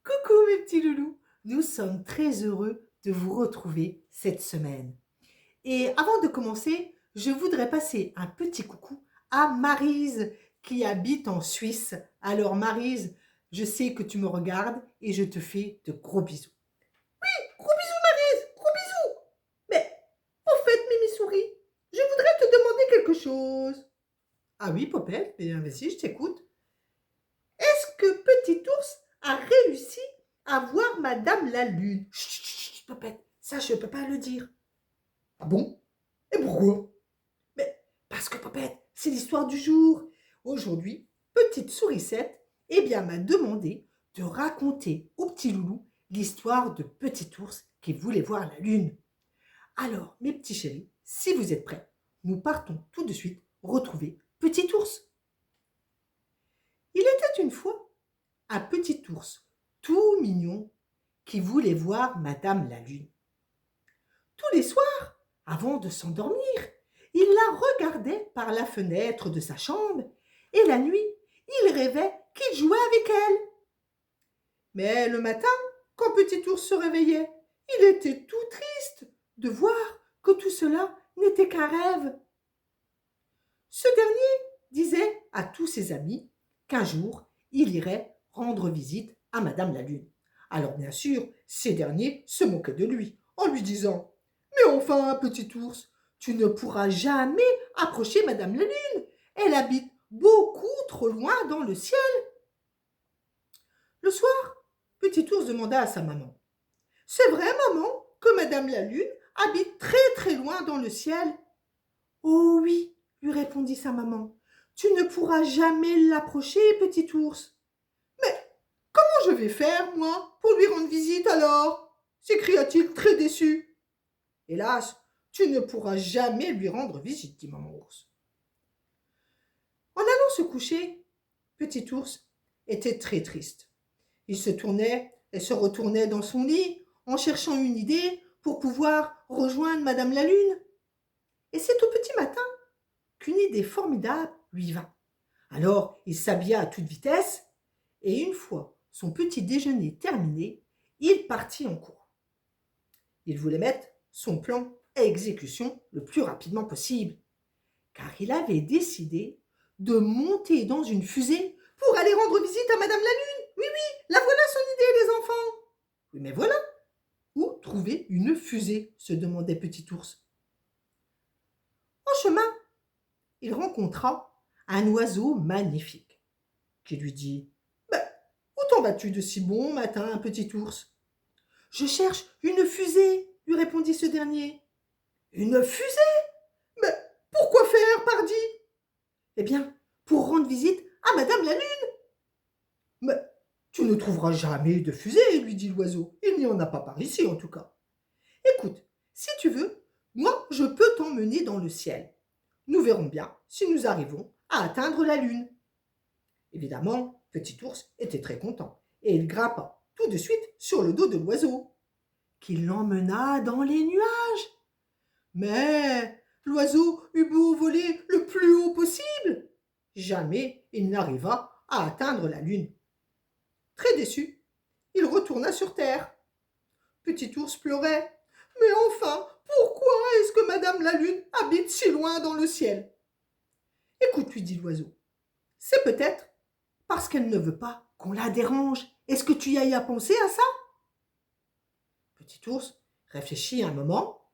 Coucou mes petits loulous, nous sommes très heureux de vous retrouver cette semaine. Et avant de commencer, je voudrais passer un petit coucou à Maryse qui habite en Suisse. Alors Maryse, je sais que tu me regardes et je te fais de gros bisous. Gros bisous Maryse, gros bisous. Mais au fait Mimi Souris, je voudrais te demander quelque chose. Ah oui Popette, bien vas-y, je t'écoute. Est-ce que Petit Ours a réussi à voir Madame la Lune? Chut, chut, chut, Popette, ça je ne peux pas le dire. Ah bon? Et pourquoi? Mais parce que Popette, c'est l'histoire du jour. Aujourd'hui, Petite Sourisette, eh bien, m'a demandé de raconter au petit loulou l'histoire de Petit Ours qui voulait voir la Lune. Alors, mes petits chéris, si vous êtes prêts, nous partons tout de suite retrouver Petit Ours. Il était une fois un petit ours tout mignon qui voulait voir Madame la Lune. Tous les soirs, avant de s'endormir, il la regardait par la fenêtre de sa chambre et la nuit, il rêvait qu'il jouait avec elle. Mais le matin, quand Petit ours se réveillait, il était tout triste de voir que tout cela n'était qu'un rêve. Ce dernier disait à tous ses amis qu'un jour, il irait rendre visite à Madame la Lune. Alors bien sûr, ces derniers se moquaient de lui en lui disant « Mais enfin, petit ours, tu ne pourras jamais approcher Madame la Lune. Elle habite beaucoup trop loin dans le ciel. » Le soir, Petit ours demanda à sa maman « C'est vrai, maman, que Madame la Lune habite très très loin dans le ciel ?»« Oh oui, lui répondit sa maman. Tu ne pourras jamais l'approcher, petit ours. Mais comment je vais faire, moi, pour lui rendre visite alors s'écria-t-il très déçu. Hélas, tu ne pourras jamais lui rendre visite, dit maman ours. En allant se coucher, petit ours était très triste. Il se tournait et se retournait dans son lit en cherchant une idée pour pouvoir rejoindre Madame la Lune. Et c'est au petit matin qu'une idée formidable lui vint. Alors il s'habilla à toute vitesse et une fois son petit déjeuner terminé, il partit en courant. Il voulait mettre son plan à exécution le plus rapidement possible, car il avait décidé de monter dans une fusée pour aller rendre visite à Madame la Lune. Oui, oui, la voilà son idée, les enfants. Oui, mais voilà, où trouver une fusée se demandait Petit Ours. En chemin, il rencontra un oiseau magnifique qui lui dit « Ben, où t'en vas-tu de si bon matin, petit ours ?»« Je cherche une fusée, lui répondit ce dernier. Une fusée? Mais pourquoi faire, pardi? Eh bien, pour rendre visite à Madame la Lune. Mais tu ne trouveras jamais de fusée, lui dit l'oiseau. Il n'y en a pas par ici, en tout cas. Écoute, si tu veux, moi, je peux t'emmener dans le ciel. Nous verrons bien si nous arrivons à atteindre la Lune. Évidemment, Petit ours était très content et il grimpa tout de suite sur le dos de l'oiseau, qui l'emmena dans les nuages. Mais l'oiseau eut beau voler le plus haut possible, jamais il n'arriva à atteindre la lune. Très déçu, il retourna sur terre. Petit ours pleurait. Mais enfin, pourquoi est-ce que Madame la Lune habite si loin dans le ciel? Écoute, lui dit l'oiseau, c'est peut-être parce qu'elle ne veut pas qu'on la dérange. Est-ce que tu y as pensé à ça? Petit ours réfléchit un moment,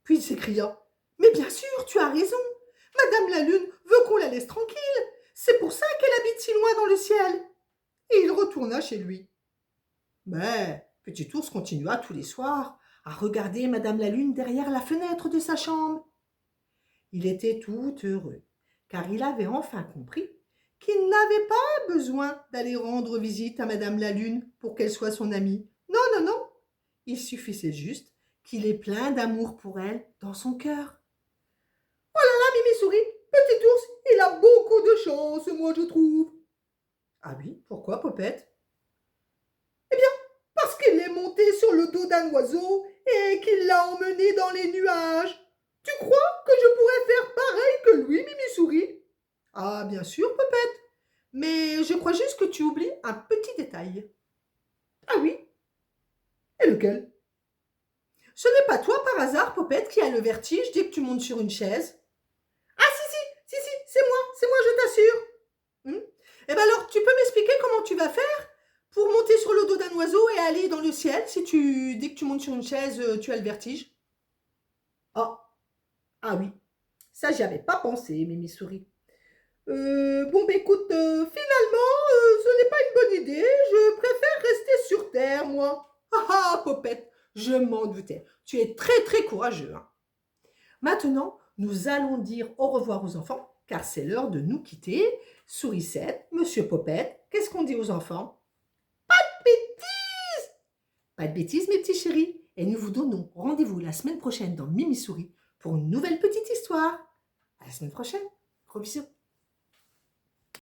puis il s'écria « Mais bien sûr, tu as raison. Madame la Lune veut qu'on la laisse tranquille. C'est pour ça qu'elle habite si loin dans le ciel. » Et il retourna chez lui. Mais Petit ours continua tous les soirs à regarder Madame la Lune derrière la fenêtre de sa chambre. Il était tout heureux, car il avait enfin compris qu'il n'avait pas besoin d'aller rendre visite à Madame la Lune pour qu'elle soit son amie. Non, non, non. Il suffisait juste qu'il ait plein d'amour pour elle dans son cœur. Oh là là, Mimi Souris, petit ours, il a beaucoup de chance, moi je trouve. Ah oui, pourquoi, Popette? Eh bien, parce qu'il est monté sur le dos d'un oiseau et qu'il l'a emmené dans les nuages. Tu crois que je pourrais faire pareil que lui, Mimi Souris? Ah, bien sûr, Popette. Mais je crois juste que tu oublies un petit détail. Ah oui, et lequel? Ce n'est pas toi par hasard, Popette, qui a le vertige dès que tu montes sur une chaise? Ah si, c'est moi, je t'assure. Eh ben alors, tu peux m'expliquer comment tu vas faire pour monter sur le dos d'un oiseau et aller dans le ciel si dès que tu montes sur une chaise, tu as le vertige? Ah, ah oui, ça j'y avais pas pensé, Mimi Souris. Bon, bah écoute, finalement, ce n'est pas une bonne idée. Je préfère rester sur Terre, moi. Ah ah, Popette, je m'en doutais. Tu es très très courageux, hein. Maintenant, nous allons dire au revoir aux enfants, car c'est l'heure de nous quitter. Sourisette, Monsieur Popette, qu'est-ce qu'on dit aux enfants? Bêtises! Pas de bêtises, mes petits chéris. Et nous vous donnons rendez-vous la semaine prochaine dans Mimi Souris pour une nouvelle petite histoire. À la semaine prochaine. Gros bisous.